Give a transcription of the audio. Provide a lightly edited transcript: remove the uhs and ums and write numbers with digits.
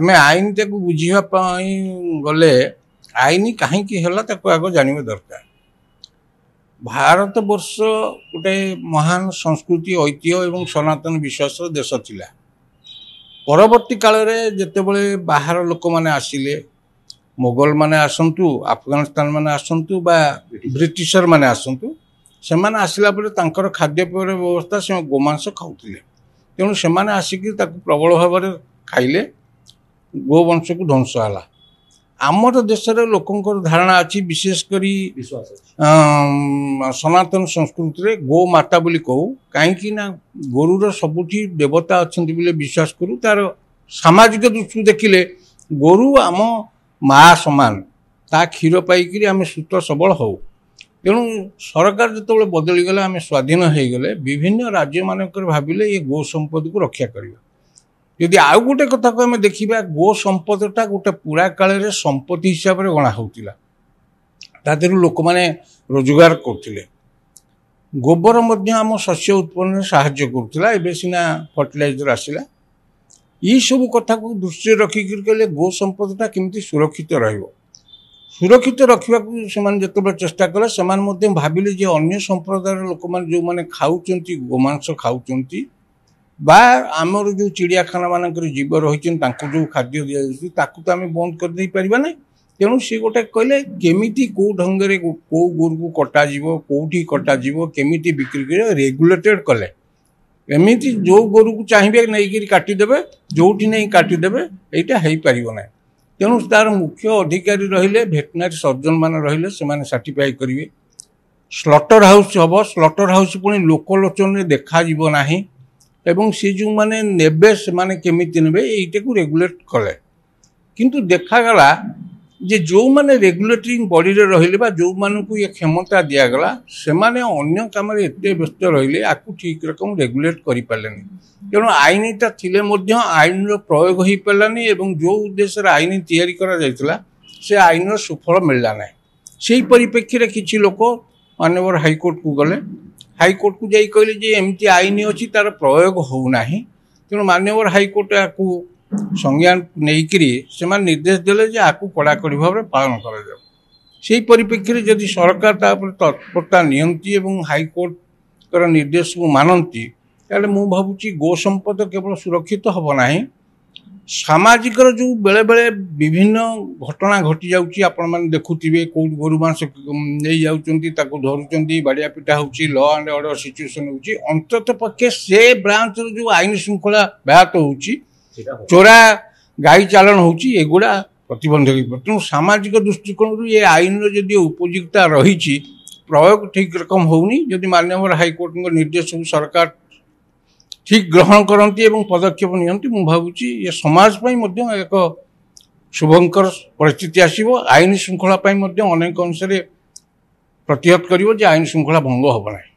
आमे आईन ताको बुझिबा पई गले आईन कहीं है आग जानवा दरकार। भारत वर्ष गोटे महान संस्कृति ऐतिह्य एवं सनातन विश्वास देश थिला। परवर्ती काल रे जेतेबेले बाहर लोक माने आसिले, मोगल माने आसंतु, अफगानिस्तान माने आसंतु बा ब्रिटिशर माने आसंतु, से माने आसिला परे तांकर खाद्यपेय व्यवस्था से गोमांस खाउथिले। तेणु से माने आसिक प्रबल भाव में खाइले, गोवंश को ध्वंस है। आमर देश लोकंर धारणा अच्छी विशेषकर सनातन संस्कृति रे गो माता बोली कहू कहीं गोरुर सबुठी देवता अच्छा विश्वास करूँ। तार सामाजिक दृष्टि देखिले गोरु आम माँ समान, ता क्षीर पाइक आम सुत सबल हो। तेणु सरकार जो बदली गला आम स्वाधीन हो गले, विभिन्न राज्य मानक भाविले ये गो संपद को रक्षा करवा। यदि आउ गोटे कथा को आम देखा, गो संपदटा गोटे पुरा काल संपत्ति हिसाब से गणा होता। तादेह लोक मैंने रोजगार करते, गोबर आम शस्य उत्पन्न साहाय्य करुला। एबे सीना फर्टिलाइजर आसला। ये सब कथा को दृष्टि रखिक कहले गो संपदटा केमती सुरक्षित रहिबो। सुरक्षित रखा जो चेष्टा कले से भाविले जे अन्य संप्रदायर लोक मैंने जो मैंने खाऊँच गोमांस खाऊँच बा आमर जो चिड़ियाखाना मानक जीव रही जो खाद्य दि जाती तो आम बंद कर दे पारिबा नहीं। तेणु सी गोटे कहले केमिति को ढंगे को गोरु को कटाଯିव, कौटी कटाजिव, केमिति बिक्री कर रेगुलेटेड कले एमती जो गोरु को चाहिए नहीं काटिदेवे, जोटी नहीं काटिदेवे, यहाँ हो पार ना। तेणु तार मुख्य अधिकारी रहिले भेटनारी सर्जन मान रहिले से सर्टिफाई करेंगे। स्लटर हाउस हम, स्लटर हाउस पुणी लोकलोचन में देखा नहीं एवं सी जो मैंने नेबे से माने केमिति नेबे एटा को रेगुलेट कले। किंतु देखागला जे जो माने रेगुलेटरी बॉडी रे रहिले बा जो मानू को ये क्षमता दियागला से माने अन्य काम रे एते व्यस्त रहिले आकु ठीक रकम रेगुलेट करि पालेनी। तेणु आईनटा थिले मध्य आईन रो प्रयोग हो पालानी एवं जो उद्देश्य आईन तैयारी करा जायतला से आईन रो सुफल मिलला नै। सेही परिप्रेक्षी रे किछि लोक माननीय हाईकोर्ट को गले, हाईकोर्ट को जाई कहले जे एमती आईन अछि तार प्रयोग हो नाही। तेणु माननीय हाईकोर्ट आकु संज्ञान नहींकरी से निर्देश देले जे आकु कड़ाकड़ी भाव में पालन करा जाऊ। सेही परिप्रेक्षी रे यदि सरकार तापर तत्परता नियंती एवं हाईकोर्ट कर निर्देश को मानती ताले मु भाबुची गो संपद केवल सुरक्षित हब नाही, सामाजिक जो बेले बेले विभिन्न घटना घटी जाउची आपण माने देखुथिबे को गोरु मांस नहीं जाउचंती ताको धरुचंती, बाड़िया पिटा होउची, लॉ एंड ऑर्डर सिचुएशन होउची। अंतत पक्षे से ब्रांच रो जो आईन श्रृंखला व्याहत होउची, चोरा गाई चालन होउची, एगुड़ा प्रतिबंधक। तेणु सामाजिक दृष्टिकोण ये आईन जदि उपयुक्ता रही प्रयोग ठीक रकम होनी, जदि माननीय हाईकोर्ट निर्देश सरकार ठीक ग्रहण करती एवं पदक्षेप नियंती मु भावुची ये समाज पई मध्य एक शुभंकर परिस्थिति आसीबो। आईन श्रृंखला पई मध्य अनेक अंश प्रतिहत करिवो जे आईन श्रृंखला भंग होबो नाही।